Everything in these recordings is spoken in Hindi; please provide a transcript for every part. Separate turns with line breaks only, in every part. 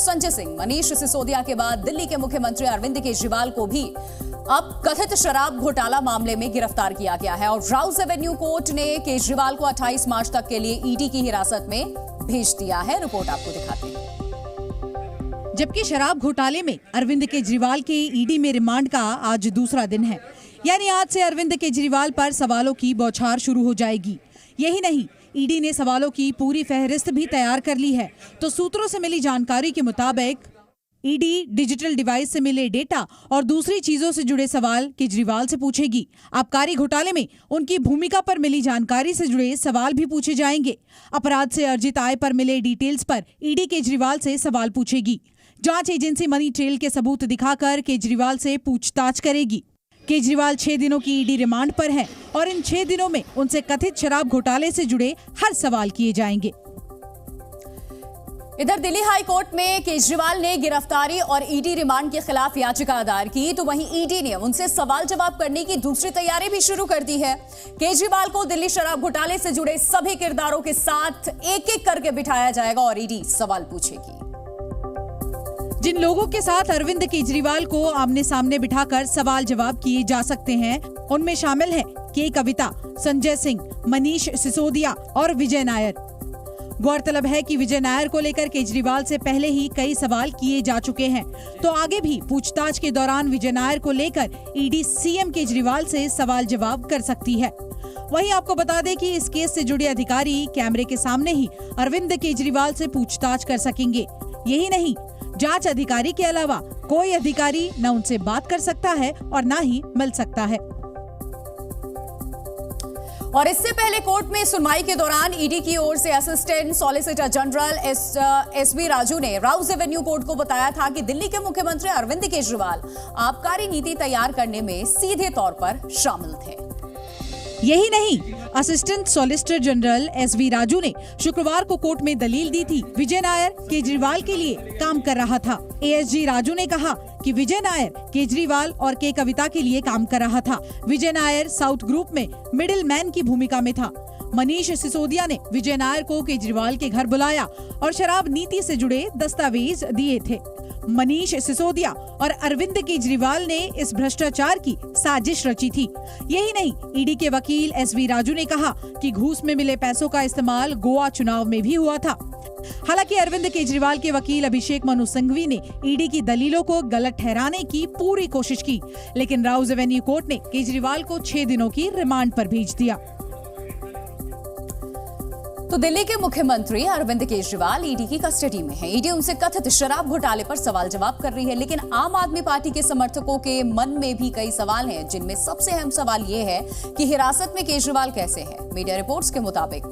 संजय सिंह, मनीष सिसोदिया के बाद दिल्ली के मुख्यमंत्री अरविंद केजरीवाल को भी अब कथित शराब घोटाला मामले में गिरफ्तार किया गया है और राउज एवेन्यू कोर्ट ने केजरीवाल को 28 मार्च तक के लिए ईडी की हिरासत में भेज दिया है। रिपोर्ट आपको दिखाते हैं।
जबकि शराब घोटाले में अरविंद केजरीवाल के ईडी में रिमांड का आज दूसरा दिन है, यानी आज से अरविंद केजरीवाल पर सवालों की बौछार शुरू हो जाएगी। यही नहीं, ईडी ने सवालों की पूरी फहरिस्त भी तैयार कर ली है। तो सूत्रों से मिली जानकारी के मुताबिक ईडी डिजिटल डिवाइस से मिले डेटा और दूसरी चीजों से जुड़े सवाल केजरीवाल से पूछेगी। आबकारी घोटाले में उनकी भूमिका पर मिली जानकारी से जुड़े सवाल भी पूछे जाएंगे। अपराध से अर्जित आय पर मिले डिटेल्स पर ईडी केजरीवाल से सवाल पूछेगी। जांच एजेंसी मनी ट्रेल के सबूत दिखाकर केजरीवाल से पूछताछ करेगी। केजरीवाल 6 दिनों की ईडी रिमांड पर हैं और इन 6 दिनों में उनसे कथित शराब घोटाले से जुड़े हर सवाल किए जाएंगे।
इधर दिल्ली हाई कोर्ट में केजरीवाल ने गिरफ्तारी और ईडी रिमांड के खिलाफ याचिका दायर की, तो वहीं ईडी ने उनसे सवाल जवाब करने की दूसरी तैयारी भी शुरू कर दी है। केजरीवाल को दिल्ली शराब घोटाले से जुड़े सभी किरदारों के साथ एक एक करके बिठाया जाएगा और ईडी सवाल पूछेगी।
जिन लोगों के साथ अरविंद केजरीवाल को आमने सामने बिठाकर सवाल जवाब किए जा सकते हैं, उनमें शामिल हैं के कविता, संजय सिंह, मनीष सिसोदिया और विजय नायर। गौरतलब है कि विजय नायर को लेकर केजरीवाल से पहले ही कई सवाल किए जा चुके हैं, तो आगे भी पूछताछ के दौरान विजय नायर को लेकर ईडी सीएम केजरीवाल से सवाल जवाब कर सकती है। वहीं आपको बता दें कि इस केस से जुड़े अधिकारी कैमरे के सामने ही अरविंद केजरीवाल से पूछताछ कर सकेंगे। यही नहीं, जांच अधिकारी के अलावा कोई अधिकारी न उनसे बात कर सकता है और न ही मिल सकता है।
और इससे पहले कोर्ट में सुनवाई के दौरान ईडी की ओर से assistant solicitor general SV Raju ने राउज एवेन्यू कोर्ट को बताया था कि दिल्ली के मुख्यमंत्री अरविंद केजरीवाल आबकारी नीति तैयार करने में सीधे तौर पर शामिल थे।
यही नहीं, assistant solicitor general SV Raju ने शुक्रवार को कोर्ट में दलील दी थी विजय नायर केजरीवाल के लिए काम कर रहा था। एएसजी राजू ने कहा कि विजय नायर केजरीवाल और के कविता के लिए काम कर रहा था। विजय नायर साउथ ग्रुप में मिडिल मैन की भूमिका में था। मनीष सिसोदिया ने विजय नायर को केजरीवाल के घर बुलाया और शराब नीति से जुड़े दस्तावेज दिए थे। मनीष सिसोदिया और अरविंद केजरीवाल ने इस भ्रष्टाचार की साजिश रची थी। यही नहीं, ईडी के वकील एसवी राजू ने कहा कि घूस में मिले पैसों का इस्तेमाल गोवा चुनाव में भी हुआ था। हालांकि अरविंद केजरीवाल के वकील अभिषेक मनु सिंघवी ने ईडी की दलीलों को गलत ठहराने की पूरी कोशिश की, लेकिन राउज एवेन्यू कोर्ट ने केजरीवाल को 6 दिनों की रिमांड पर भेज दिया।
तो दिल्ली के मुख्यमंत्री अरविंद केजरीवाल ईडी की कस्टडी में हैं। ईडी उनसे कथित शराब घोटाले पर सवाल जवाब कर रही है, लेकिन आम आदमी पार्टी के समर्थकों के मन में भी कई सवाल हैं, जिनमें सबसे अहम सवाल ये है कि हिरासत में केजरीवाल कैसे है। मीडिया रिपोर्ट्स के मुताबिक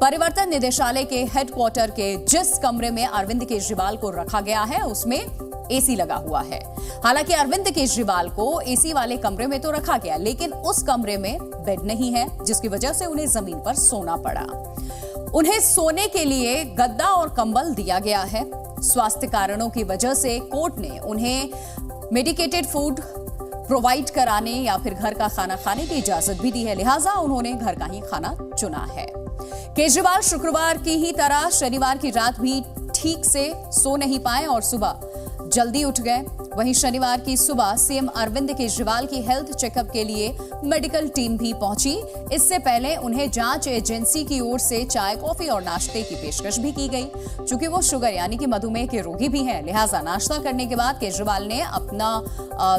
परिवर्तन निदेशालय के हेडक्वार्टर के जिस कमरे में अरविंद केजरीवाल को रखा गया है, उसमें एसी लगा हुआ है। हालांकि अरविंद केजरीवाल को एसी वाले कमरे में तो रखा गया, लेकिन उस कमरे में बेड नहीं है, जिसकी वजह से उन्हें जमीन पर सोना पड़ा। उन्हें सोने के लिए गद्दा और कंबल दिया गया है। स्वास्थ्य कारणों की वजह से कोर्ट ने उन्हें मेडिकेटेड फूड प्रोवाइड कराने या फिर घर का खाना खाने की इजाजत भी दी है, लिहाजा उन्होंने घर का ही खाना चुना है। केजरीवाल शुक्रवार की ही तरह शनिवार की रात भी ठीक से सो नहीं पाए और सुबह जल्दी उठ गए। वहीं शनिवार की सुबह सीएम अरविंद केजरीवाल की हेल्थ चेकअप के लिए मेडिकल टीम भी पहुंची। इससे पहले उन्हें जांच एजेंसी की ओर से चाय, कॉफी और नाश्ते की पेशकश भी की गई। चूंकि वो शुगर यानी कि मधुमेह के रोगी भी हैं, लिहाजा नाश्ता करने के बाद केजरीवाल ने अपना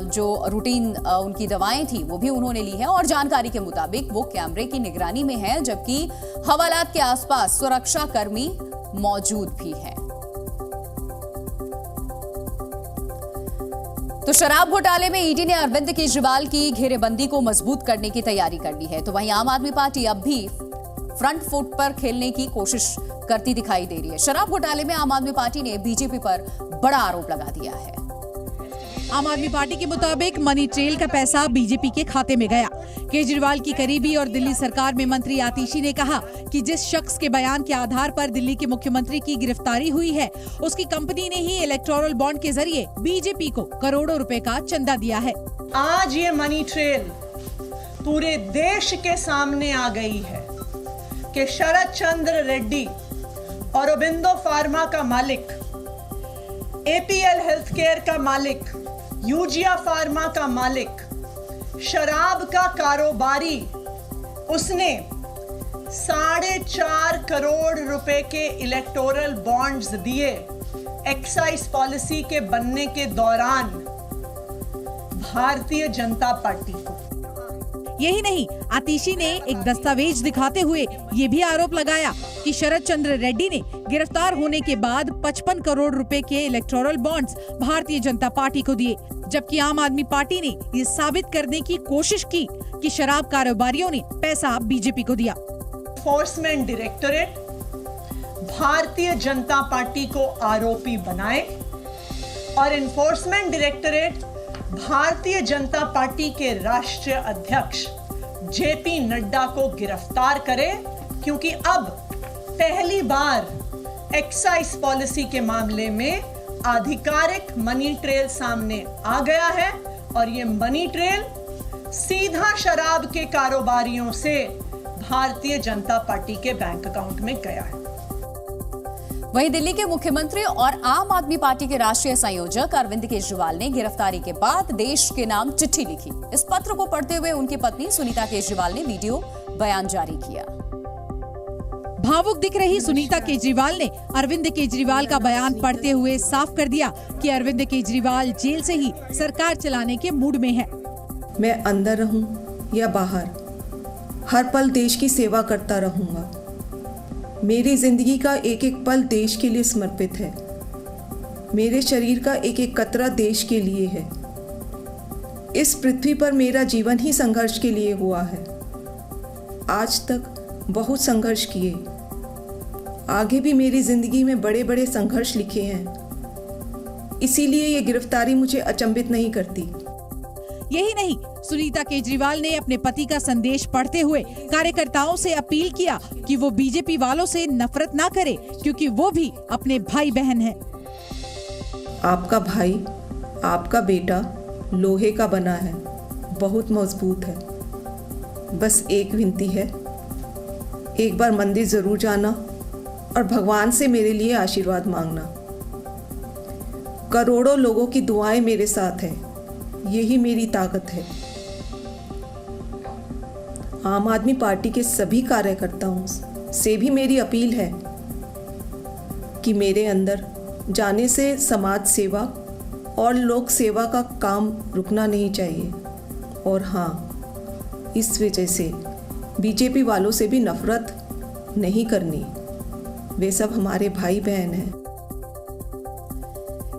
जो रूटीन उनकी दवाएं थी वो भी उन्होंने ली है और जानकारी के मुताबिक वो कैमरे की निगरानी में है, जबकि हवालात के आसपास सुरक्षा कर्मी मौजूद भी हैं। तो शराब घोटाले में ईडी ने अरविंद केजरीवाल की घेरेबंदी को मजबूत करने की तैयारी कर ली है, तो वहीं आम आदमी पार्टी अब भी फ्रंट फुट पर खेलने की कोशिश करती दिखाई दे रही है। शराब घोटाले में आम आदमी पार्टी ने बीजेपी पर बड़ा आरोप लगा दिया है।
आम आदमी पार्टी के मुताबिक मनी ट्रेल का पैसा बीजेपी के खाते में गया। केजरीवाल की करीबी और दिल्ली सरकार में मंत्री आतिशी ने कहा कि जिस शख्स के बयान के आधार पर दिल्ली के मुख्यमंत्री की गिरफ्तारी हुई है, उसकी कंपनी ने ही इलेक्टोरल बॉन्ड के जरिए बीजेपी को करोड़ों रुपए का चंदा दिया है।
आज ये मनी ट्रेल पूरे देश के सामने आ गई है कि शरद चंद्र रेड्डी और औरोबिंदो फार्मा का मालिक एपीएल हेल्थकेयर का मालिक, यूजिया फार्मा का मालिक, शराब का कारोबारी, उसने 4.5 करोड़ रुपए के इलेक्टोरल बॉन्ड्स दिए एक्साइज पॉलिसी के बनने के दौरान भारतीय जनता पार्टी को।
यही नहीं, आतिशी ने एक दस्तावेज दिखाते हुए ये भी आरोप लगाया कि शरद चंद्र रेड्डी ने गिरफ्तार होने के बाद 55 करोड़ रुपए के electoral bonds Bharatiya Janata party को दिए, जबकि आम आदमी पार्टी ने ये साबित करने की कोशिश की कि शराब कारोबारियों ने पैसा बीजेपी को दिया।
Enforcement directorate Bharatiya Janata party को आरोपी बनाए और enforcement directorate Bharatiya Janata party के राष्ट्रीय अध्यक्ष जेपी नड्डा को गिरफ्तार करे, क्योंकि अब पहली बार एक्साइज पॉलिसी के मामले में आधिकारिक मनी ट्रेल सामने आ गया है और ये मनी ट्रेल सीधा शराब के कारोबारियों से भारतीय जनता पार्टी के बैंक अकाउंट में गया है।
वहीं दिल्ली के मुख्यमंत्री और आम आदमी पार्टी के राष्ट्रीय संयोजक अरविंद केजरीवाल ने गिरफ्तारी के बाद देश के नाम चिट्ठी लिखी। इस पत्र को पढ़ते हुए उनकी पत्नी सुनीता केजरीवाल ने वीडियो बयान जारी किया।
भावुक दिख रही सुनीता केजरीवाल ने अरविंद केजरीवाल का बयान पढ़ते हुए साफ कर दिया कि अरविंद केजरीवाल जेल से ही सरकार चलाने के मूड में है।
मैं अंदर रहूं या बाहर, हर पल देश की सेवा करता रहूंगा। मेरी जिंदगी का एक एक पल देश के लिए समर्पित है। मेरे शरीर का एक एक कतरा देश के लिए है। इस पृथ्वी पर मेरा जीवन ही संघर्ष के लिए हुआ है। आज तक बहुत संघर्ष किए, आगे भी मेरी जिंदगी में बड़े बड़े संघर्ष लिखे हैं। इसीलिए ये गिरफ्तारी मुझे अचंभित नहीं करती।
यही नहीं, सुनीता केजरीवाल ने अपने पति का संदेश पढ़ते हुए कार्यकर्ताओं से अपील किया कि वो बीजेपी वालों से नफरत ना करे, क्योंकि वो भी अपने भाई बहन हैं।
आपका भाई, आपका बेटा लोहे का बना है, बहुत मजबूत है। बस एक विनती है, एक बार मंदिर जरूर जाना और भगवान से मेरे लिए आशीर्वाद मांगना। करोड़ों लोगों की दुआएं मेरे साथ है, यही मेरी ताकत है। आम आदमी पार्टी के सभी कार्यकर्ताओं से भी मेरी अपील है कि मेरे अंदर जाने से समाज सेवा और लोक सेवा का काम रुकना नहीं चाहिए। और हाँ, इस वजह से बीजेपी वालों से भी नफरत नहीं करनी। वे सब हमारे भाई बहन हैं।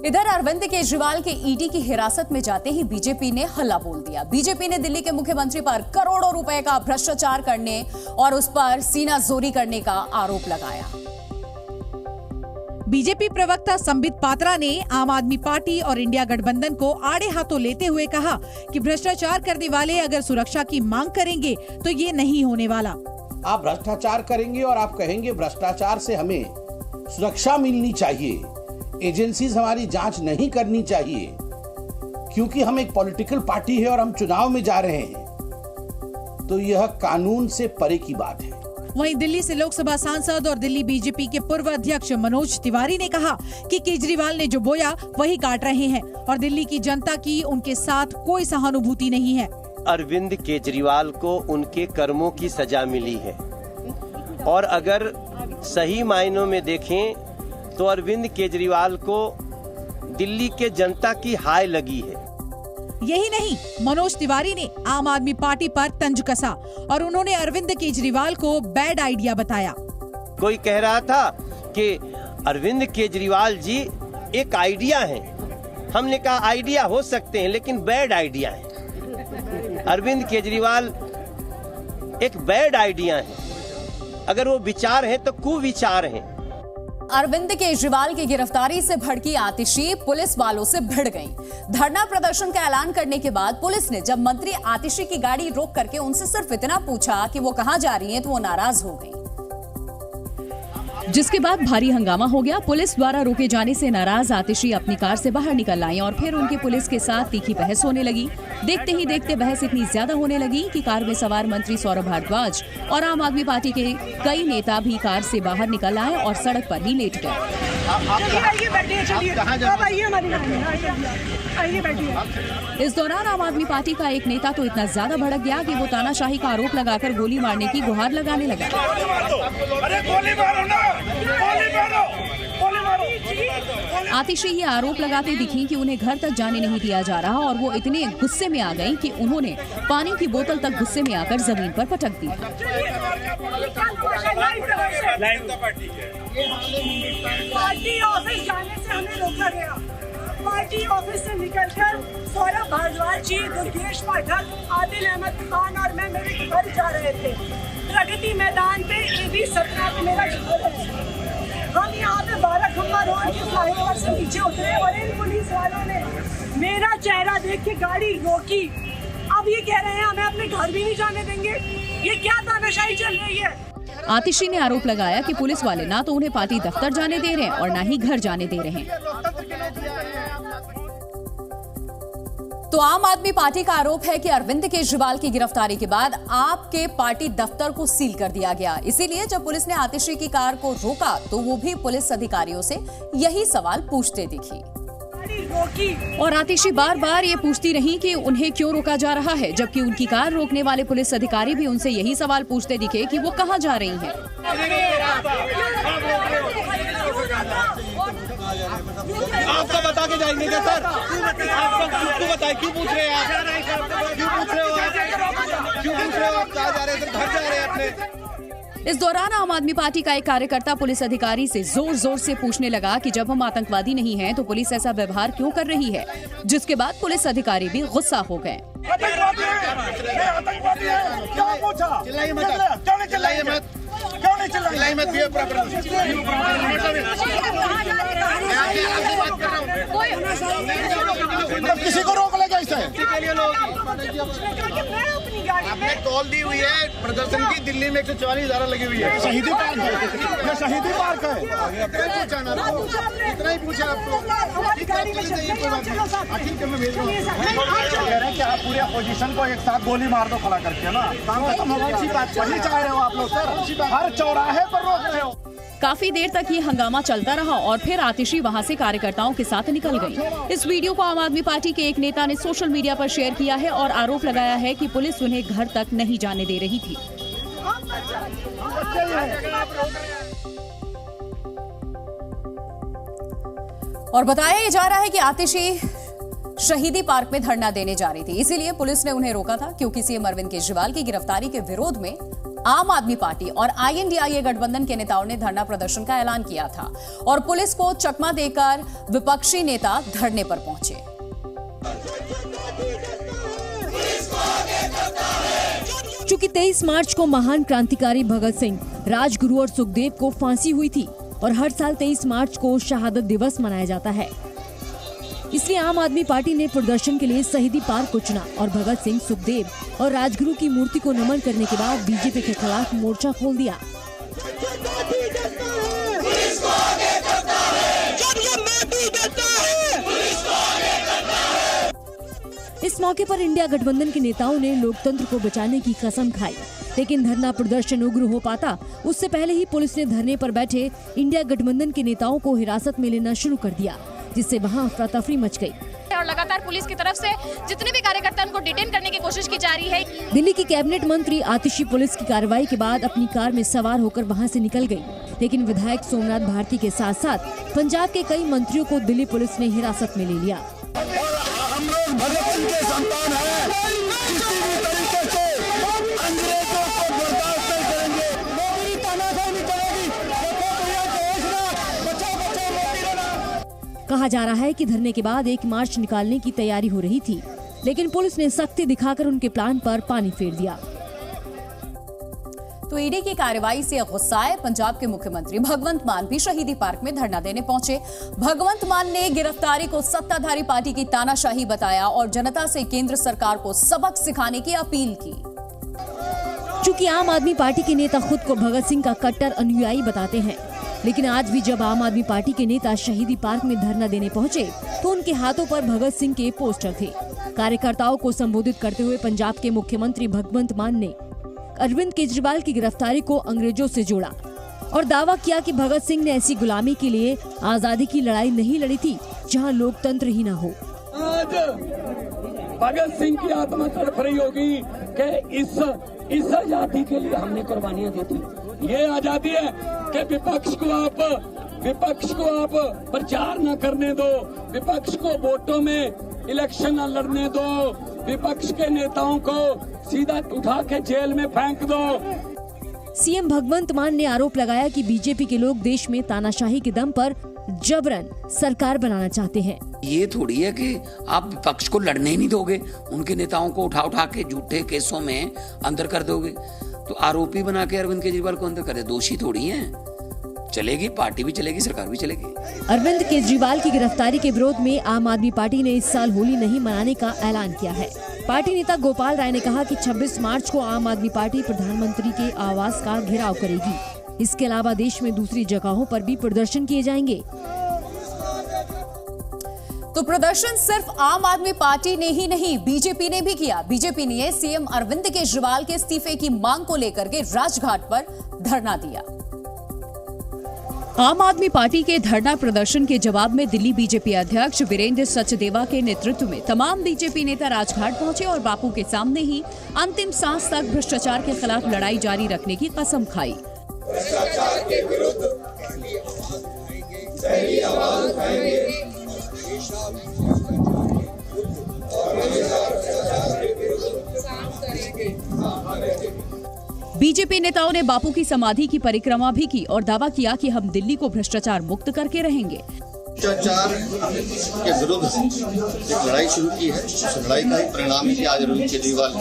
इधर अरविंद केजरीवाल के ईडी की हिरासत में जाते ही बीजेपी ने हल्ला बोल दिया। बीजेपी ने दिल्ली के मुख्यमंत्री पर करोड़ों रुपए का भ्रष्टाचार करने और उस पर सीनाजोरी करने का आरोप लगाया।
बीजेपी प्रवक्ता संबित पात्रा ने आम आदमी पार्टी और इंडिया गठबंधन को आड़े हाथों लेते हुए कहा कि भ्रष्टाचार करने वाले अगर सुरक्षा की मांग करेंगे तो ये नहीं होने वाला।
आप भ्रष्टाचार करेंगे और आप कहेंगे भ्रष्टाचार से हमें सुरक्षा मिलनी चाहिए, एजेंसीज हमारी जांच नहीं करनी चाहिए, क्योंकि हम एक पॉलिटिकल पार्टी है और हम चुनाव में जा रहे हैं, तो यह कानून से परे की बात है।
वहीं दिल्ली से लोकसभा सांसद और दिल्ली बीजेपी के पूर्व अध्यक्ष मनोज तिवारी ने कहा कि केजरीवाल ने जो बोया वही काट रहे हैं और दिल्ली की जनता की उनके साथ कोई सहानुभूति नहीं है।
अरविंद केजरीवाल को उनके कर्मों की सजा मिली है और अगर सही मायनों में देखें तो अरविंद केजरीवाल को दिल्ली के जनता की हाय लगी है।
यही नहीं, मनोज तिवारी ने आम आदमी पार्टी पर तंज कसा और उन्होंने अरविंद केजरीवाल को बैड आइडिया बताया।
कोई कह रहा था कि अरविंद केजरीवाल जी एक आइडिया है। हमने कहा आइडिया हो सकते हैं लेकिन बैड आइडिया है। अरविंद केजरीवाल एक बैड आइडिया है, अगर वो विचार है तो कुविचार है।
अरविंद केजरीवाल की गिरफ्तारी से भड़की आतिशी पुलिस वालों से भिड़ गईं। धरना प्रदर्शन का ऐलान करने के बाद पुलिस ने जब मंत्री आतिशी की गाड़ी रोक करके उनसे सिर्फ इतना पूछा कि वो कहां जा रही हैं, तो वो नाराज हो गईं। जिसके बाद भारी हंगामा हो गया। पुलिस द्वारा रोके जाने से नाराज आतिशी अपनी कार से बाहर निकल आई और फिर उनकी पुलिस के साथ तीखी बहस होने लगी। देखते ही देखते बहस इतनी ज्यादा होने लगी कि कार में सवार मंत्री सौरभ भारद्वाज और आम आदमी पार्टी के कई नेता भी कार से बाहर निकल आए और सड़क पर ही लेट गए।
आइए बैठिए, चलिए अब आइए हमारी गाड़ी में, आइए बैठिए।
इस दौरान आम आदमी पार्टी का एक नेता तो इतना ज्यादा भड़क गया कि वो तानाशाही का आरोप लगाकर गोली मारने की गुहार लगाने लगा।
अरे गोली मारो ना, गोली मारो, गोली मारो।
आतिशी ये आरोप लगाते दिखी कि उन्हें घर तक जाने नहीं दिया जा रहा और वो इतने गुस्से में आ गईं कि उन्होंने पानी की बोतल तक गुस्से में आकर जमीन पर पटक दी।
पार्टी ऑफिस जाने से हमें रोका गया। पार्टी ऑफिस से निकलकर सौरभ भारद्वाज जी, दुर्गेश पाठक, आदिल अहमद खान और मैं मेरे घर जा रहे थे। प्रगति मैदान पे AB 17 पे मेरा घर है। हम यहाँ पे 12 खम्बा रोड के फ्लाईओवर से नीचे उतरे और इन पुलिस वालों ने मेरा चेहरा देख के गाड़ी रोकी। अब ये कह रहे हैं हमें अपने घर भी नहीं जाने देंगे। ये क्या तानाशाही चल रही है?
आतिशी ने आरोप लगाया कि पुलिस वाले ना तो उन्हें पार्टी दफ्तर जाने दे रहे हैं और ना ही घर जाने दे रहे हैं। तो आम आदमी पार्टी का आरोप है कि अरविंद केजरीवाल की गिरफ्तारी के बाद आपके पार्टी दफ्तर को सील कर दिया गया। इसीलिए जब पुलिस ने आतिशी की कार को रोका तो वो भी पुलिस अधिकारियों से यही सवाल पूछते दिखी। और आतिशी बार बार ये पूछती रही कि उन्हें क्यों रोका जा रहा है, जबकि उनकी कार रोकने वाले पुलिस अधिकारी भी उनसे यही सवाल पूछते दिखे कि वो कहाँ जा रही हैं।
आपको बता के जाएंगे क्या सर? आपको बताए क्यों पूछ रहे हैं आप? क्यों पूछ रहे हो आप? क्यों पूछ रहे हो आप? कहाँ जा रहे हैं? घर जा रहे हैं अपने।
इस दौरान आम आदमी पार्टी का एक कार्यकर्ता पुलिस अधिकारी से जोर जोर से पूछने लगा कि जब हम आतंकवादी नहीं हैं तो पुलिस ऐसा व्यवहार क्यों कर रही है, जिसके बाद पुलिस अधिकारी भी गुस्सा हो गए।
किसी को रोक ले कैसे? आपने कॉल दी हुई है प्रदर्शन की, दिल्ली में 144 धारा लगी हुई है। शहीदी पार्क है, शहीदी पार्क है। इतना ही पूछा आपको। कि आप पूरे अपोजिशन को एक साथ गोली मार दो खड़ा करके ना, काम खत्म होगा। वही चाह रहे हो आप लोग सर, हर चौराहे पर रोक रहे हो।
काफी देर तक ये हंगामा चलता रहा और फिर आतिशी वहां से कार्यकर्ताओं के साथ निकल गई। इस वीडियो को आम आदमी पार्टी के एक नेता ने सोशल मीडिया पर शेयर किया है और आरोप लगाया है कि पुलिस उन्हें घर तक नहीं जाने दे रही थी। और बताया जा रहा है कि आतिशी शहीदी पार्क में धरना देने जा रही थी, इसीलिए पुलिस ने उन्हें रोका था, क्योंकि सीएम अरविंद केजरीवाल की गिरफ्तारी के विरोध में आम आदमी पार्टी और INDIA गठबंधन के नेताओं ने धरना प्रदर्शन का ऐलान किया था और पुलिस को चकमा देकर विपक्षी नेता धरने पर पहुंचे।
चूंकि 23 मार्च को महान क्रांतिकारी भगत सिंह, राजगुरु और सुखदेव को फांसी हुई थी और हर साल 23 मार्च को शहादत दिवस मनाया जाता है, इसलिए आम आदमी पार्टी ने प्रदर्शन के लिए शहीदी पार्क को चुना और भगत सिंह, सुखदेव और राजगुरु की मूर्ति को नमन करने के बाद बीजेपी के खिलाफ मोर्चा खोल दिया। इस मौके पर इंडिया गठबंधन के नेताओं ने लोकतंत्र को बचाने की कसम खाई, लेकिन धरना प्रदर्शन उग्र हो पाता उससे पहले ही पुलिस ने धरने पर बैठे इंडिया गठबंधन के नेताओं को हिरासत में लेना शुरू कर दिया, जिससे वहां अफरा-तफरी मच गई
और लगातार पुलिस की तरफ से जितने भी कार्यकर्ता उनको डिटेन करने की कोशिश की जा रही है।
दिल्ली की कैबिनेट मंत्री आतिशी पुलिस की कार्रवाई के बाद अपनी कार में सवार होकर वहां से निकल गई, लेकिन विधायक सोमनाथ भारती के साथ साथ पंजाब के कई मंत्रियों को दिल्ली पुलिस ने हिरासत में ले लिया।
हम लोग भगत सिंह के संतान हैं, किसी भी तरीके से अंग्रेजों को बर्दाश्त नहीं करेंगे। नौकरी तानाशाही नहीं चलेगी।
कहा जा रहा है कि धरने के बाद एक मार्च निकालने की तैयारी हो रही थी, लेकिन पुलिस ने सख्ती दिखाकर उनके प्लान पर पानी फेर दिया।
तो ईडी की कार्रवाई से गुस्साए पंजाब के मुख्यमंत्री भगवंत मान भी शहीदी पार्क में धरना देने पहुंचे। भगवंत मान ने गिरफ्तारी को सत्ताधारी पार्टी की तानाशाही बताया और जनता से केंद्र सरकार को सबक सिखाने की अपील की।
चूंकि आम आदमी पार्टी के नेता खुद को भगत सिंह का कट्टर अनुयायी बताते हैं, लेकिन आज भी जब आम आदमी पार्टी के नेता शहीदी पार्क में धरना देने पहुंचे तो उनके हाथों पर भगत सिंह के पोस्टर थे। कार्यकर्ताओं को संबोधित करते हुए पंजाब के मुख्यमंत्री भगवंत मान ने अरविंद केजरीवाल की गिरफ्तारी को अंग्रेजों से जोड़ा और दावा किया कि भगत सिंह ने ऐसी गुलामी के लिए आजादी की लड़ाई नहीं लड़ी थी जहां लोकतंत्र ही न हो।
आज भगत सिंह की आत्मा तड़प रही होगी कि इस आजादी के लिए हमने कुर्बानियां दी थी। ये आजादी है कि विपक्ष को आप प्रचार न करने दो, विपक्ष को वोटों में इलेक्शन न लड़ने दो, विपक्ष के नेताओं को सीधा उठा के जेल में फेंक दो।
सीएम भगवंत मान ने आरोप लगाया कि बीजेपी के लोग देश में तानाशाही के दम पर जबरन सरकार बनाना चाहते हैं।
ये थोड़ी है कि आप विपक्ष को लड़ने ही नहीं दोगे, उनके नेताओं को उठा के झूठे केसों में अंदर कर दोगे। तो आरोपी बना के अरविंद केजरीवाल को अंदर करे, दोषी थोड़ी हैं। चलेगी, पार्टी भी चलेगी, सरकार भी चलेगी।
अरविंद केजरीवाल की गिरफ्तारी के विरोध में आम आदमी पार्टी ने इस साल होली नहीं मनाने का ऐलान किया है। पार्टी नेता गोपाल राय ने कहा कि 26 मार्च को आम आदमी पार्टी प्रधानमंत्री के आवास का घेराव करेगी। इसके अलावा देश में दूसरी जगहों पर भी प्रदर्शन किए जाएंगे।
तो प्रदर्शन सिर्फ आम आदमी पार्टी ने ही नहीं, बीजेपी ने भी किया। बीजेपी ने सीएम अरविंद केजरीवाल के इस्तीफे की मांग को लेकर के राजघाट पर धरना दिया। आम आदमी पार्टी के धरना प्रदर्शन के जवाब में दिल्ली बीजेपी अध्यक्ष वीरेंद्र सचदेवा के नेतृत्व में तमाम बीजेपी नेता राजघाट पहुंचे और बापू के सामने ही अंतिम सांस तक भ्रष्टाचार के खिलाफ लड़ाई जारी रखने की कसम खाई।
भ्रष्टाचार के विरुद्ध सही आवाज उठाएंगे।
बीजेपी नेताओं ने बापू की समाधि की परिक्रमा भी की और दावा किया कि हम दिल्ली को भ्रष्टाचार मुक्त करके रहेंगे।
भ्रष्टाचार के विरुद्ध एक लड़ाई शुरू की है। उस लड़ाई का ही परिणाम है कि आज अरविंद केजरीवाल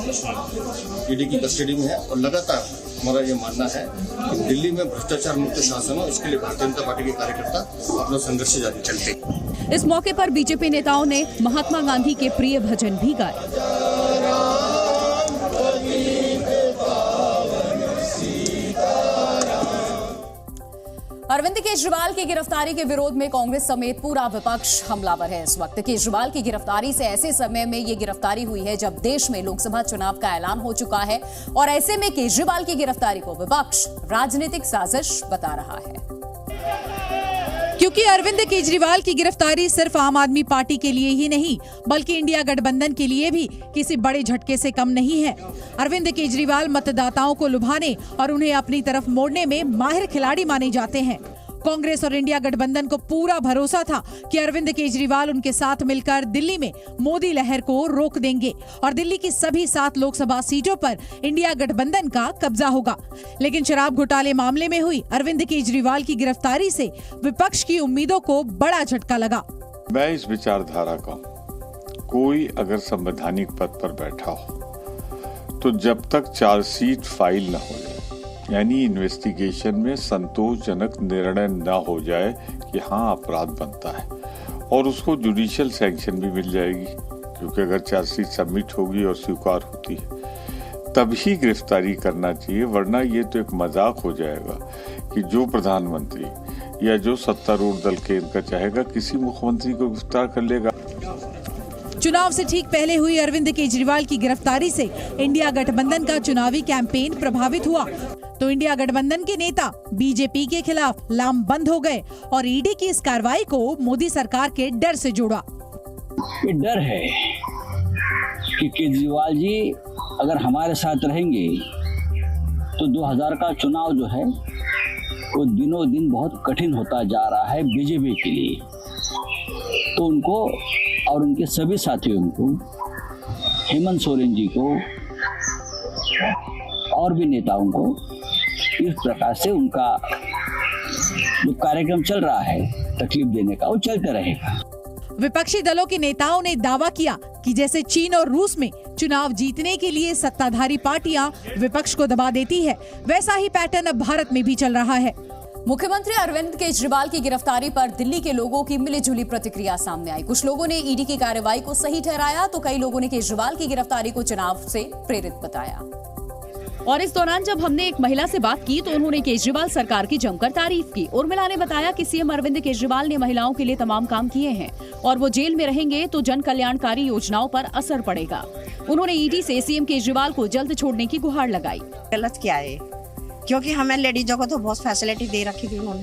ईडी की कस्टडी में है और लगातार हमारा ये मानना है कि दिल्ली में भ्रष्टाचार मुक्त शासन हो, इसके लिए भारतीय जनता पार्टी के कार्यकर्ता अपना संघर्ष जारी चलते।
इस मौके पर बीजेपी नेताओं ने महात्मा गांधी के प्रिय भजन भी गाए। अरविंद केजरीवाल की गिरफ्तारी के विरोध में कांग्रेस समेत पूरा विपक्ष हमलावर है। इस वक्त केजरीवाल की गिरफ्तारी से ऐसे समय में ये गिरफ्तारी हुई है जब देश में लोकसभा चुनाव का ऐलान हो चुका है और ऐसे में केजरीवाल की गिरफ्तारी को विपक्ष राजनीतिक साजिश बता रहा है।
क्योंकि अरविंद केजरीवाल की गिरफ्तारी सिर्फ आम आदमी पार्टी के लिए ही नहीं बल्कि इंडिया गठबंधन के लिए भी किसी बड़े झटके से कम नहीं है। अरविंद केजरीवाल मतदाताओं को लुभाने और उन्हें अपनी तरफ मोड़ने में माहिर खिलाड़ी माने जाते हैं। कांग्रेस और इंडिया गठबंधन को पूरा भरोसा था कि अरविंद केजरीवाल उनके साथ मिलकर दिल्ली में मोदी लहर को रोक देंगे और दिल्ली की सभी 7 लोकसभा सीटों पर इंडिया गठबंधन का कब्जा होगा। लेकिन शराब घोटाले मामले में हुई अरविंद केजरीवाल की गिरफ्तारी से विपक्ष की उम्मीदों को बड़ा झटका लगा।
मैं इस विचारधारा का हूं, कोई अगर संवैधानिक पद पर बैठा हो तो जब तक चार्जशीट फाइल न हो जाए, यानी इन्वेस्टिगेशन में संतोषजनक निर्णय न हो जाए कि हाँ अपराध बनता है और उसको जुडिशियल सैंक्शन भी मिल जाएगी, क्योंकि अगर चार्जशीट सबमिट होगी और स्वीकार होती है तभी गिरफ्तारी करना चाहिए, वरना ये तो एक मजाक हो जाएगा कि जो प्रधानमंत्री या जो सत्तारूढ़ दल केंद्र का चाहेगा किसी मुख्यमंत्री को गिरफ्तार कर लेगा।
चुनाव से ठीक पहले हुई अरविंद केजरीवाल की गिरफ्तारी से इंडिया गठबंधन का चुनावी कैंपेन प्रभावित हुआ तो इंडिया गठबंधन के नेता बीजेपी के खिलाफ लामबंद हो गए और ईडी की इस कार्रवाई को मोदी सरकार के डर से जोड़ा।
ये डर है कि केजरीवाल जी अगर हमारे साथ रहेंगे तो 2000 का चुनाव जो है वो दिनों दिन बहुत कठिन होता जा रहा है बीजेपी के लिए। तो उनको और उनके सभी साथियों को, हेमंत सोरेन जी को और भी नेताओं को इस प्रकार से उनका जो कार्यक्रम चल रहा है तकलीफ देने का, वो चलता रहेगा।
विपक्षी दलों के नेताओं ने दावा किया कि जैसे चीन और रूस में चुनाव जीतने के लिए सत्ताधारी पार्टियां विपक्ष को दबा देती है, वैसा ही पैटर्न अब भारत में भी चल रहा है।
मुख्यमंत्री अरविंद केजरीवाल की गिरफ्तारी पर दिल्ली के लोगों की मिलीजुली प्रतिक्रिया सामने आई। कुछ लोगों ने ईडी की कार्रवाई को सही ठहराया तो कई लोगों ने केजरीवाल की गिरफ्तारी को चुनाव से प्रेरित बताया। और इस दौरान जब हमने एक महिला से बात की तो उन्होंने केजरीवाल सरकार की जमकर तारीफ की। उर्मिला ने बताया कि सीएम अरविंद केजरीवाल ने महिलाओं के लिए तमाम काम किए हैं और वो जेल में रहेंगे तो जन कल्याणकारी योजनाओं पर असर पड़ेगा। उन्होंने ईडी से सीएम केजरीवाल को जल्द छोड़ने की गुहार लगाई।
गलत क्या है क्योंकि हमें लेडीजों को तो बहुत फैसिलिटी दे रखी थी उन्होंने,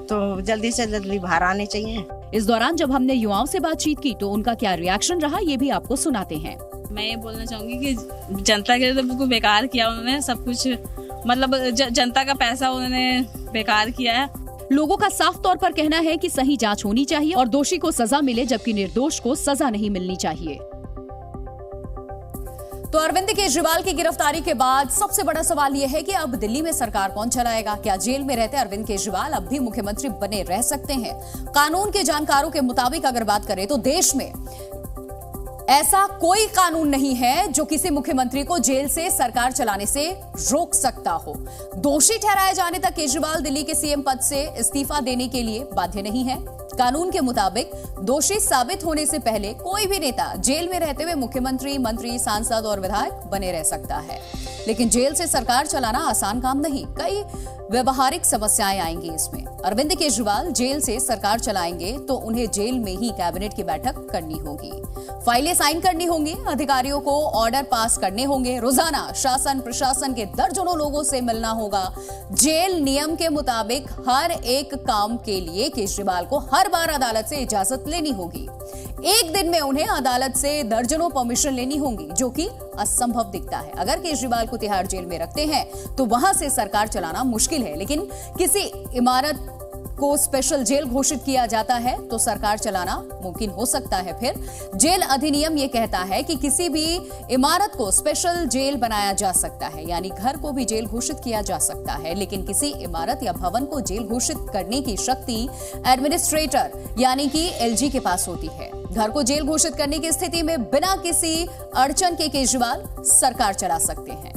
तो जल्दी से जल्दी बाहर आने चाहिए।
इस दौरान जब हमने युवाओं से बातचीत की तो उनका क्या रिएक्शन रहा, ये भी आपको सुनाते हैं।
मैं ये बोलना चाहूंगी कि जनता के लिए तो बिल्कुल बेकार किया उन्होंने सब कुछ, मतलब जनता का पैसा उन्होंने बेकार किया है।
लोगों का साफ तौर पर कहना है कि सही जांच होनी चाहिए और दोषी को सजा मिले, जबकि निर्दोष को सजा नहीं मिलनी चाहिए। तो अरविंद केजरीवाल की गिरफ्तारी के बाद सबसे बड़ा सवाल यह है कि अब दिल्ली में सरकार कौन चलाएगा। क्या जेल में रहते अरविंद केजरीवाल अब भी मुख्यमंत्री बने रह सकते हैं? कानून के जानकारों के मुताबिक अगर बात करें तो देश में ऐसा कोई कानून नहीं है जो किसी मुख्यमंत्री को जेल से सरकार चलाने से रोक सकता हो। दोषी ठहराए जाने तक केजरीवाल दिल्ली के सीएम पद से इस्तीफा देने के लिए बाध्य नहीं है। कानून के मुताबिक दोषी साबित होने से पहले कोई भी नेता जेल में रहते हुए मुख्यमंत्री, मंत्री, सांसद और विधायक बने रह सकता है। लेकिन जेल से सरकार चलाना आसान काम नहीं, कई व्यवहारिक समस्याएं आएंगी इसमें। अरविंद केजरीवाल जेल से सरकार चलाएंगे तो उन्हें जेल में ही कैबिनेट की बैठक करनी होगी, फाइलें साइन करनी होंगी, अधिकारियों को ऑर्डर पास करने होंगे, रोजाना शासन प्रशासन के दर्जनों लोगों से मिलना होगा। जेल नियम के मुताबिक हर एक काम के लिए केजरीवाल को हर बार अदालत से इजाजत लेनी होगी। एक दिन में उन्हें अदालत से दर्जनों परमिशन लेनी होंगी, जो कि असंभव दिखता है। अगर केजरीवाल को तिहाड़ जेल में रखते हैं तो वहां से सरकार चलाना मुश्किल है, लेकिन किसी इमारत को स्पेशल जेल घोषित किया जाता है तो सरकार चलाना मुमकिन हो सकता है। फिर जेल अधिनियम यह कहता है कि किसी भी इमारत को स्पेशल जेल बनाया जा सकता है, यानी घर को भी जेल घोषित किया जा सकता है, लेकिन किसी इमारत या भवन को जेल घोषित करने की शक्ति एडमिनिस्ट्रेटर यानी कि एलजी के पास होती है। घर को जेल घोषित करने की स्थिति में बिना किसी अड़चन के केजरीवाल सरकार चला सकते हैं।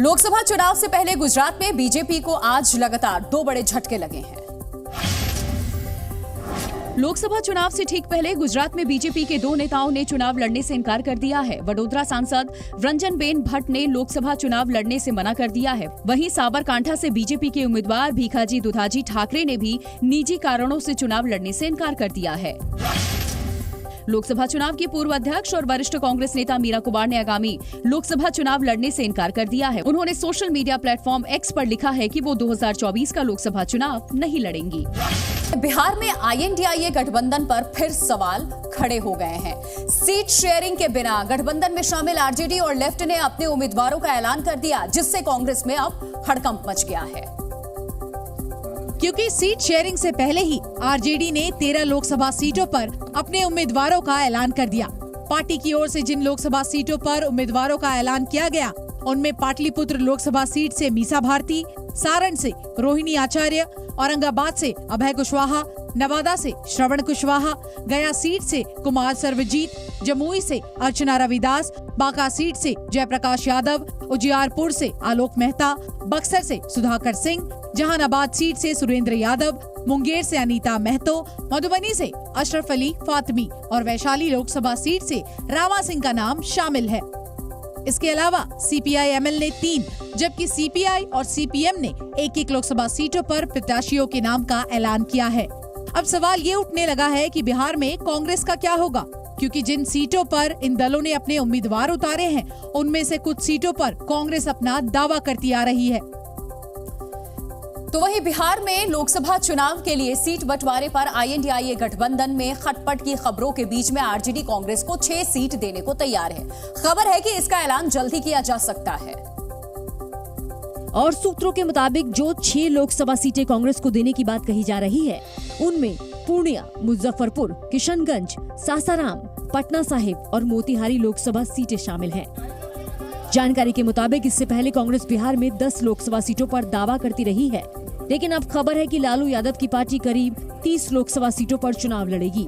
लोकसभा चुनाव से पहले गुजरात में बीजेपी को आज लगातार 2 बड़े झटके लगे हैं। लोकसभा चुनाव से ठीक पहले गुजरात में बीजेपी के 2 नेताओं ने चुनाव लड़ने से इनकार कर दिया है। वडोदरा सांसद रंजनबेन भट्ट ने लोकसभा चुनाव लड़ने से मना कर दिया है। वहीं साबरकांठा से बीजेपी के उम्मीदवार भीखाजी दुधाजी ठाकरे ने भी निजी कारणों से चुनाव लड़ने से इनकार कर दिया है। लोकसभा चुनाव की पूर्व अध्यक्ष और वरिष्ठ कांग्रेस नेता मीरा कुमार ने आगामी लोकसभा चुनाव लड़ने से इनकार कर दिया है। उन्होंने सोशल मीडिया प्लेटफॉर्म एक्स पर लिखा है कि वो 2024 का लोकसभा चुनाव नहीं लड़ेंगी। बिहार में INDIA गठबंधन पर फिर सवाल खड़े हो गए हैं। सीट शेयरिंग के बिना गठबंधन में शामिल आरजेडी और लेफ्ट ने अपने उम्मीदवारों का ऐलान कर दिया, जिससे कांग्रेस में अब हड़कंप मच गया है।
क्योंकि सीट शेयरिंग से पहले ही आरजेडी ने 13 लोकसभा सीटों पर अपने उम्मीदवारों का ऐलान कर दिया। पार्टी की ओर से जिन लोकसभा सीटों पर उम्मीदवारों का ऐलान किया गया, उनमें पाटलिपुत्र लोकसभा सीट से मीसा भारती, सारण से रोहिणी आचार्य, औरंगाबाद से अभय कुशवाहा, नवादा से श्रवण कुशवाहा, गया सीट से कुमार सर्वजीत, जमुई से अर्चना रविदास, बांका सीट से जयप्रकाश यादव, उजियारपुर से आलोक मेहता, बक्सर से सुधाकर सिंह, जहानाबाद सीट से सुरेंद्र यादव, मुंगेर से अनीता महतो, मधुबनी से अशरफ अली फातमी और वैशाली लोकसभा सीट से रामा सिंह का नाम शामिल है। इसके अलावा CPI-ML ने 3, जबकि CPI और CPM ने 1-1 लोकसभा सीटों पर प्रत्याशियों के नाम का ऐलान किया है। अब सवाल ये उठने लगा है कि बिहार में कांग्रेस का क्या होगा, क्योंकि जिन सीटों पर इन दलों ने अपने उम्मीदवार उतारे हैं, उनमें से कुछ सीटों पर कांग्रेस अपना दावा करती आ रही है।
तो वहीं बिहार में लोकसभा चुनाव के लिए सीट बंटवारे पर INDIA गठबंधन में खटपट की खबरों के बीच में आरजेडी कांग्रेस को 6 सीट देने को तैयार है। खबर है कि इसका ऐलान जल्द ही किया जा सकता है।
और सूत्रों के मुताबिक जो 6 लोकसभा सीटें कांग्रेस को देने की बात कही जा रही है, उनमें पूर्णिया, मुजफ्फरपुर, किशनगंज, सासाराम, पटना साहिब और मोतिहारी लोकसभा सीटें शामिल हैं। जानकारी के मुताबिक इससे पहले कांग्रेस बिहार में 10 लोकसभा सीटों पर दावा करती रही है, लेकिन अब खबर है कि लालू यादव की पार्टी करीब 30 लोकसभा सीटों पर चुनाव लड़ेगी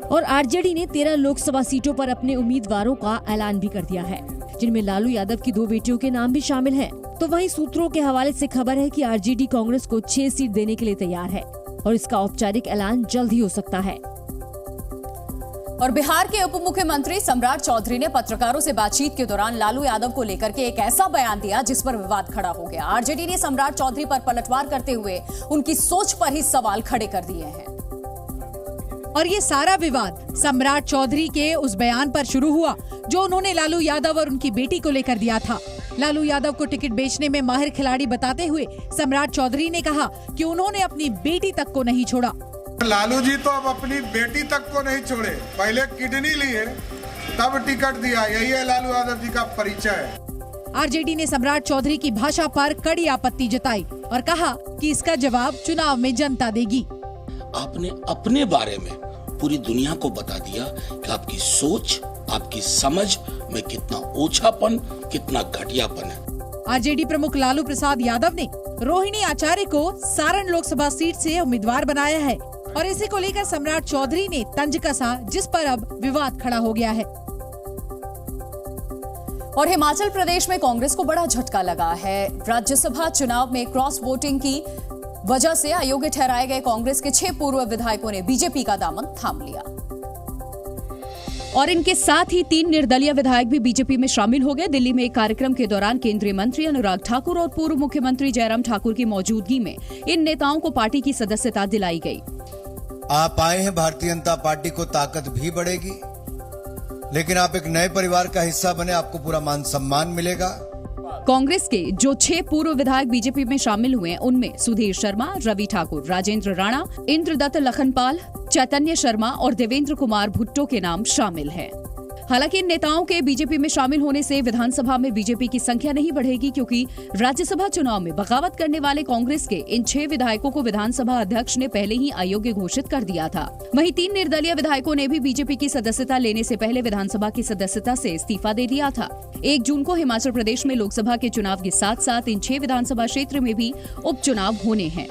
और आरजेडी ने 13 लोकसभा सीटों पर अपने उम्मीदवारों का ऐलान भी कर दिया है, जिनमें लालू यादव की 2 बेटियों के नाम भी शामिल हैं। तो वहीं सूत्रों के हवाले से खबर है कि आरजेडी कांग्रेस को 6 सीट देने के लिए तैयार है और इसका औपचारिक ऐलान जल्द ही हो सकता है।
और बिहार के उप मुख्यमंत्री सम्राट चौधरी ने पत्रकारों से बातचीत के दौरान लालू यादव को लेकर के एक ऐसा बयान दिया जिस पर विवाद खड़ा हो गया। आरजेडी ने सम्राट चौधरी पर पलटवार करते हुए उनकी सोच पर ही सवाल खड़े कर दिए हैं।
और ये सारा विवाद सम्राट चौधरी के उस बयान पर शुरू हुआ जो उन्होंने लालू यादव और उनकी बेटी को लेकर दिया था। लालू यादव को टिकट बेचने में माहिर खिलाड़ी बताते हुए सम्राट चौधरी ने कहा कि उन्होंने अपनी बेटी तक को नहीं छोड़ा।
लालू जी तो अब अपनी बेटी तक को नहीं छोड़े, पहले किडनी लिए तब टिकट दिया, यही है लालू यादव जी का परिचय।
आरजेडी ने सम्राट चौधरी की भाषा पर कड़ी आपत्ति जताई और कहा कि इसका जवाब चुनाव में जनता देगी।
आपने अपने बारे में पूरी दुनिया को बता दिया कि आपकी सोच, आपकी समझ में कितना ओछापन, कितना घटियापन है।
आरजेडी प्रमुख लालू प्रसाद यादव ने रोहिणी आचार्य को सारण लोकसभा सीट से उम्मीदवार बनाया है और इसी को लेकर सम्राट चौधरी ने तंज कसा, जिस पर अब विवाद खड़ा हो गया है।
और हिमाचल प्रदेश में कांग्रेस को बड़ा झटका लगा है। राज्यसभा चुनाव में क्रॉस वोटिंग की वजह से अयोग्य ठहराए गए कांग्रेस के 6 पूर्व विधायकों ने बीजेपी का दामन थाम लिया
और इनके साथ ही 3 निर्दलीय विधायक भी बीजेपी में शामिल हो गए। दिल्ली में एक कार्यक्रम के दौरान केंद्रीय मंत्री अनुराग ठाकुर और पूर्व मुख्यमंत्री जयराम ठाकुर की मौजूदगी में इन नेताओं को पार्टी की सदस्यता दिलाई गई।
आप आए हैं, भारतीय जनता पार्टी को ताकत भी बढ़ेगी, लेकिन आप एक नए परिवार का हिस्सा बने, आपको पूरा मान सम्मान मिलेगा।
कांग्रेस के जो 6 पूर्व विधायक बीजेपी में शामिल हुए हैं, उनमें सुधीर शर्मा, रवि ठाकुर, राजेंद्र राणा, इंद्रदत्त लखनपाल, चैतन्य शर्मा और देवेंद्र कुमार भुट्टो के नाम शामिल हैं। हालांकि इन नेताओं के बीजेपी में शामिल होने से विधानसभा में बीजेपी की संख्या नहीं बढ़ेगी, क्योंकि राज्यसभा चुनाव में बगावत करने वाले कांग्रेस के इन 6 विधायकों को विधानसभा अध्यक्ष ने पहले ही अयोग्य घोषित कर दिया था। वहीं 3 निर्दलीय विधायकों ने भी बीजेपी की सदस्यता लेने से पहले विधानसभा की सदस्यता से इस्तीफा दे दिया था। 1 जून को हिमाचल प्रदेश में लोकसभा के चुनाव के साथ साथ इन 6 विधानसभा क्षेत्र में भी उपचुनाव होने हैं।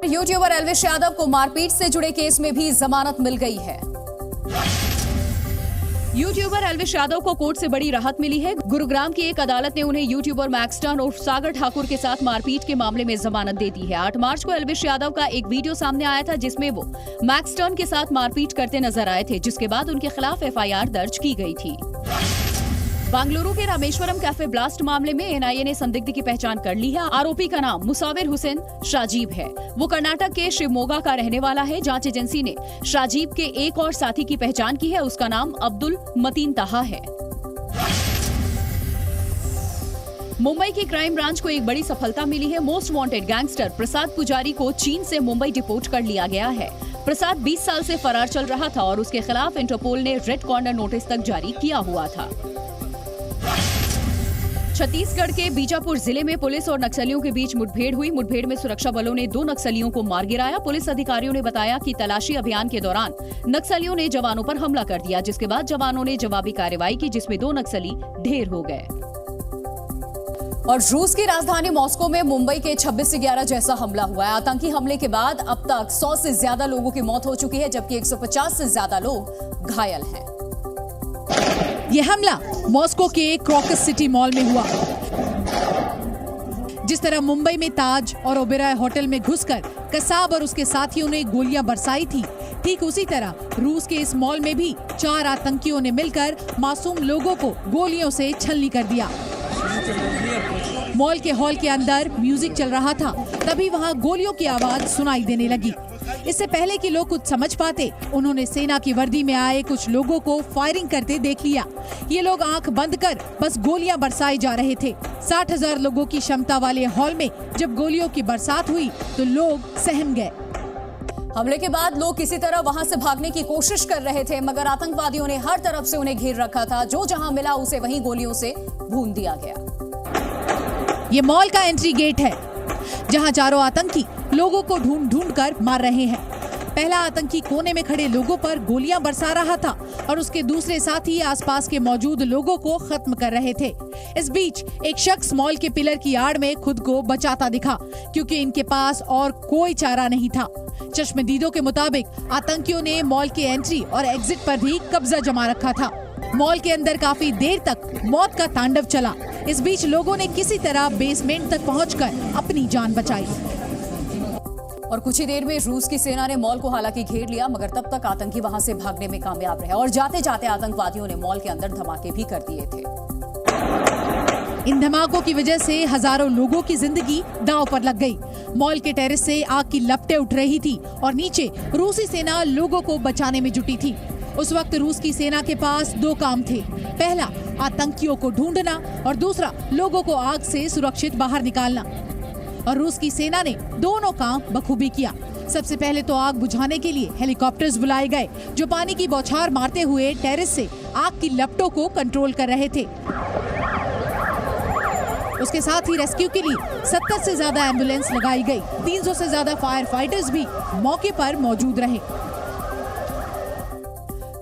यूट्यूबर एल्विश यादव को मारपीट से जुड़े केस में भी जमानत मिल गई है।
यूट्यूबर एल्विश यादव को कोर्ट से बड़ी राहत मिली है। गुरुग्राम की एक अदालत ने उन्हें यूट्यूबर मैक्सटर्न और सागर ठाकुर के साथ मारपीट के मामले में जमानत दे दी है। 8 मार्च को एल्विश यादव का एक वीडियो सामने आया था, जिसमें वो मैक्सटर्न के साथ मारपीट करते नजर आए थे, जिसके बाद उनके खिलाफ FIR दर्ज की गई थी। बेंगलुरु के रामेश्वरम कैफे ब्लास्ट मामले में NIA ने संदिग्ध की पहचान कर ली है। आरोपी का नाम मुसाविर हुसैन शाजीब है। वो कर्नाटक के शिवमोगा का रहने वाला है। जांच एजेंसी ने शाजीब के एक और साथी की पहचान की है। उसका नाम अब्दुल मतीन ताहा है। मुंबई की क्राइम ब्रांच को एक बड़ी सफलता मिली है। मोस्ट वांटेड गैंगस्टर प्रसाद पुजारी को चीन से मुंबई डिपोर्ट कर लिया गया है। प्रसाद 20 साल से फरार चल रहा था और उसके खिलाफ इंटरपोल ने रेड कॉर्नर नोटिस तक जारी किया हुआ था। छत्तीसगढ़ के बीजापुर जिले में पुलिस और नक्सलियों के बीच मुठभेड़ हुई। मुठभेड़ में सुरक्षा बलों ने 2 नक्सलियों को मार गिराया। पुलिस अधिकारियों ने बताया कि तलाशी अभियान के दौरान नक्सलियों ने जवानों पर हमला कर दिया, जिसके बाद जवानों ने जवाबी कार्रवाई की, जिसमें 2 नक्सली ढेर हो गए।
और रूस की राजधानी मॉस्को में मुंबई के 26/11 जैसा हमला हुआ है। आतंकी हमले के बाद अब तक 100 से ज्यादा लोगों की मौत हो चुकी है, जबकि 150 से ज्यादा लोग घायल हैं।
ये हमला मॉस्को के क्रॉकस सिटी मॉल में हुआ। जिस तरह मुंबई में ताज और ओबेरॉय होटल में घुसकर कसाब और उसके साथियों ने गोलियां बरसाई थी, ठीक उसी तरह रूस के इस मॉल में भी 4 आतंकियों ने मिलकर मासूम लोगों को गोलियों से छलनी कर दिया। मॉल के हॉल के अंदर म्यूजिक चल रहा था, तभी वहां गोलियों की आवाज सुनाई देने लगी। इससे पहले कि लोग कुछ समझ पाते, उन्होंने सेना की वर्दी में आए कुछ लोगों को फायरिंग करते देख लिया। ये लोग आंख बंद कर बस गोलियां बरसाए जा रहे थे। 60,000 लोगों की क्षमता वाले हॉल में जब गोलियों की बरसात हुई तो लोग सहम गए।
हमले के बाद लोग किसी तरह वहां से भागने की कोशिश कर रहे थे, मगर आतंकवादियों ने हर तरफ से उन्हें घेर रखा था। जो जहां मिला उसे वहीं गोलियों से भून दिया गया।
ये मॉल का एंट्री गेट है, जहां चारों आतंकी लोगों को ढूंढ ढूंढ कर मार रहे हैं। पहला आतंकी कोने में खड़े लोगों पर गोलियां बरसा रहा था और उसके दूसरे साथी आसपास के मौजूद लोगों को खत्म कर रहे थे। इस बीच एक शख्स मॉल के पिलर की आड़ में खुद को बचाता दिखा, क्योंकि इनके पास और कोई चारा नहीं था। चश्मदीदों के मुताबिक आतंकियों ने मॉल के एंट्री और एग्जिट पर भी कब्जा जमा रखा था। मॉल के अंदर काफी देर तक मौत का तांडव चला। इस बीच लोगों ने किसी तरह बेसमेंट तक पहुंचकर अपनी जान बचाई।
और कुछ ही देर में रूस की सेना ने मॉल को हालांकि घेर लिया, मगर तब तक आतंकी वहां से भागने में कामयाब रहे और जाते जाते आतंकवादियों ने मॉल के अंदर धमाके भी कर दिए थे।
इन धमाकों की वजह से हजारों लोगों की जिंदगी दांव पर लग गई। मॉल के टेरेस से आग की लपटें उठ रही थी और नीचे रूसी सेना लोगों को बचाने में जुटी थी। उस वक्त रूस की सेना के पास 2 काम थे। पहला, आतंकियों को ढूंढना और दूसरा, लोगों को आग से सुरक्षित बाहर निकालना। और रूस की सेना ने दोनों काम बखूबी किया। सबसे पहले तो आग बुझाने के लिए हेलीकॉप्टर्स बुलाए गए, जो पानी की बौछार मारते हुए टेरेस से आग की लपटों को कंट्रोल कर रहे थे। उसके साथ ही रेस्क्यू के लिए 70 से ज्यादा एम्बुलेंस लगाई गई। 300 से ज्यादा फायर फाइटर्स भी मौके पर मौजूद रहे।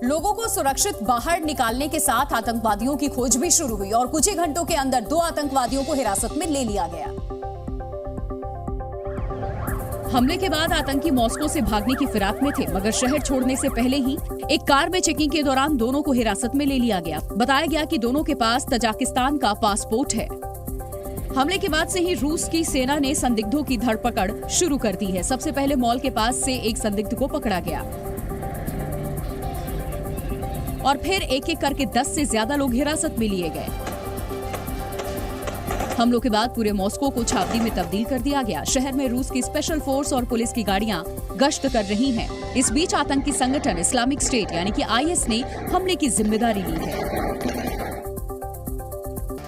लोगों को सुरक्षित बाहर निकालने के साथ आतंकवादियों की खोज भी शुरू हुई और कुछ ही घंटों के अंदर 2 आतंकवादियों को हिरासत में ले लिया गया।
हमले के बाद आतंकी मॉस्को से भागने की फिराक में थे, मगर शहर छोड़ने से पहले ही एक कार में चेकिंग के दौरान दोनों को हिरासत में ले लिया गया। बताया गया कि दोनों के पास तजाकिस्तान का पासपोर्ट है। हमले के बाद से ही रूस की सेना ने संदिग्धों की धरपकड़ शुरू कर दी है। सबसे पहले मॉल के पास से एक संदिग्ध को पकड़ा गया और फिर एक एक करके 10 से ज्यादा लोग हिरासत में लिए गए। हमलों के बाद पूरे मॉस्को को छावनी में तब्दील कर दिया गया। शहर में रूस की स्पेशल फोर्स और पुलिस की गाड़ियां गश्त कर रही हैं। इस बीच आतंकी संगठन इस्लामिक स्टेट यानी कि IS ने हमले की जिम्मेदारी ली है।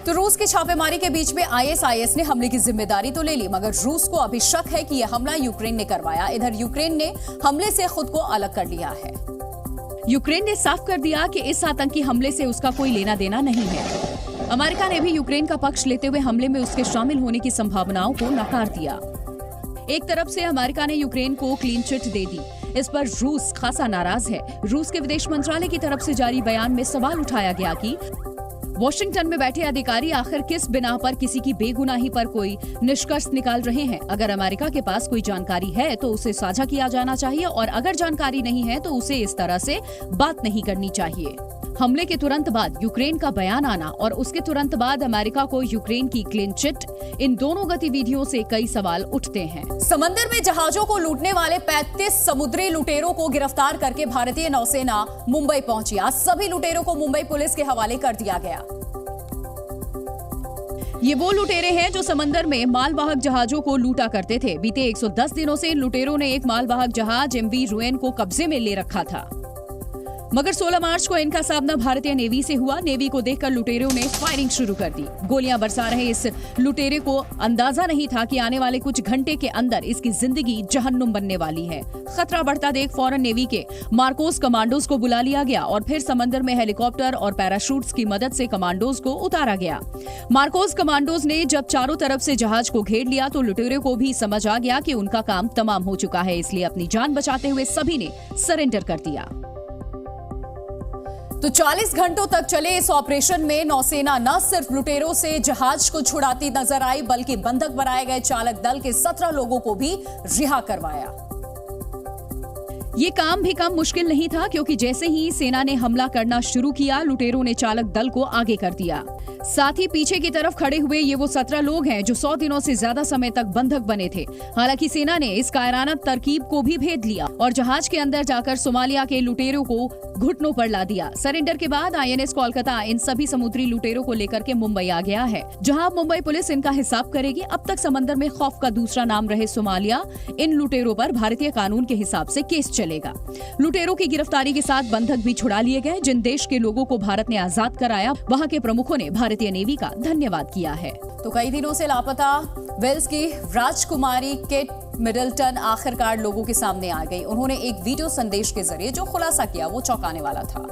तो रूस की छापेमारी के बीच में IS ने हमले की जिम्मेदारी तो ले ली, मगर रूस को अभी शक है कि यह हमला यूक्रेन ने करवाया। इधर यूक्रेन ने हमले से खुद को अलग कर लिया है।
यूक्रेन ने साफ कर दिया कि इस आतंकी हमले से उसका कोई लेना देना नहीं है। अमेरिका ने भी यूक्रेन का पक्ष लेते हुए हमले में उसके शामिल होने की संभावनाओं को नकार दिया। एक तरफ से अमेरिका ने यूक्रेन को क्लीन चिट दे दी, इस पर रूस खासा नाराज है। रूस के विदेश मंत्रालय की तरफ से जारी बयान में सवाल उठाया गया कि वॉशिंगटन में बैठे अधिकारी आखिर किस बिना पर किसी की बेगुनाही पर कोई निष्कर्ष निकाल रहे हैं। अगर अमेरिका के पास कोई जानकारी है तो उसे साझा किया जाना चाहिए और अगर जानकारी नहीं है तो उसे इस तरह से बात नहीं करनी चाहिए। हमले के तुरंत बाद यूक्रेन का बयान आना और उसके तुरंत बाद अमेरिका को यूक्रेन की क्लीन चिट, इन दोनों गतिविधियों से कई सवाल उठते हैं।
समंदर में जहाजों को लूटने वाले 35 समुद्री लुटेरों को गिरफ्तार करके भारतीय नौसेना मुंबई पहुंची। आज सभी लुटेरों को मुंबई पुलिस के हवाले कर दिया गया।
ये वो लुटेरे हैं जो समंदर में मालवाहक जहाजों को लूटा करते थे। बीते 110 दिनों से इन लुटेरों ने एक मालवाहक जहाज MV रुएन को कब्जे में ले रखा था, मगर 16 मार्च को इनका सामना भारतीय नेवी से हुआ। नेवी को देखकर लुटेरों ने फायरिंग शुरू कर दी। गोलियां बरसा रहे इस लुटेरे को अंदाजा नहीं था कि आने वाले कुछ घंटे के अंदर इसकी जिंदगी जहन्नुम बनने वाली है। खतरा बढ़ता देख फौरन नेवी के मार्कोस कमांडोज को बुला लिया गया और फिर समंदर में हेलीकॉप्टर और पैराशूट्स की मदद से कमांडोज को उतारा गया। मार्कोस कमांडोज ने जब चारों तरफ से जहाज को घेर लिया तो लुटेरे को भी समझ आ गया कि उनका काम तमाम हो चुका है, इसलिए अपनी जान बचाते हुए सभी ने सरेंडर कर दिया।
तो 40 घंटों तक चले इस ऑपरेशन में नौसेना न सिर्फ लुटेरों से जहाज को छुड़ाती नजर आई, बल्कि बंधक बनाए गए चालक दल के 17 लोगों को भी रिहा करवाया।
ये काम भी कम मुश्किल नहीं था, क्योंकि जैसे ही सेना ने हमला करना शुरू किया, लुटेरों ने चालक दल को आगे कर दिया। साथ ही पीछे की तरफ खड़े हुए ये वो 17 लोग हैं जो 100 दिनों से ज्यादा समय तक बंधक बने थे। हालांकि सेना ने इस कायराना तरकीब को भी भेद लिया और जहाज के अंदर जाकर सोमालिया के लुटेरों को घुटनों पर ला दिया। सरेंडर के बाद INS कोलकाता इन सभी समुद्री लुटेरों को लेकर के मुंबई आ गया है, जहां मुंबई पुलिस इनका हिसाब करेगी। अब तक समंदर में खौफ का दूसरा नाम रहे सोमालिया, इन लुटेरों पर भारतीय कानून के हिसाब से केस चलेगा। लुटेरों की गिरफ्तारी के साथ बंधक भी छुड़ा लिए गए। जिन देश के लोगों को भारत ने आजाद कराया, वहां के प्रमुखों ने भारतीय नेवी का धन्यवाद किया है।
तो कई दिनों से लापता वेल्स की राजकुमारी केट मिडलटन आखिरकार लोगों के सामने आ गई। उन्होंने एक वीडियो संदेश के जरिए जो खुलासा किया वो चौंकाने वाला था,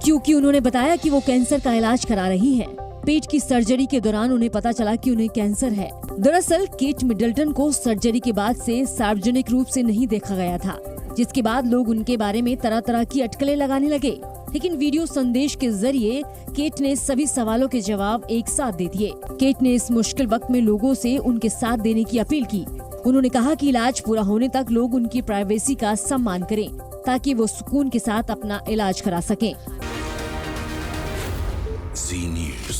क्योंकि उन्होंने बताया कि वो कैंसर का इलाज करा रही हैं। पेट की सर्जरी के दौरान उन्हें पता चला कि उन्हें कैंसर है। दरअसल केट मिडलटन को सर्जरी के बाद से सार्वजनिक रूप से नहीं देखा गया था, जिसके बाद लोग उनके बारे में तरह तरह की अटकलें लगाने लगे। लेकिन वीडियो संदेश के जरिए केट ने सभी सवालों के जवाब एक साथ दे दिए। केट ने इस मुश्किल वक्त में लोगों से उनके साथ देने की अपील की। उन्होंने कहा कि इलाज पूरा होने तक लोग उनकी प्राइवेसी का सम्मान करें, ताकि वो सुकून के साथ अपना इलाज करा सकें।
Zee News.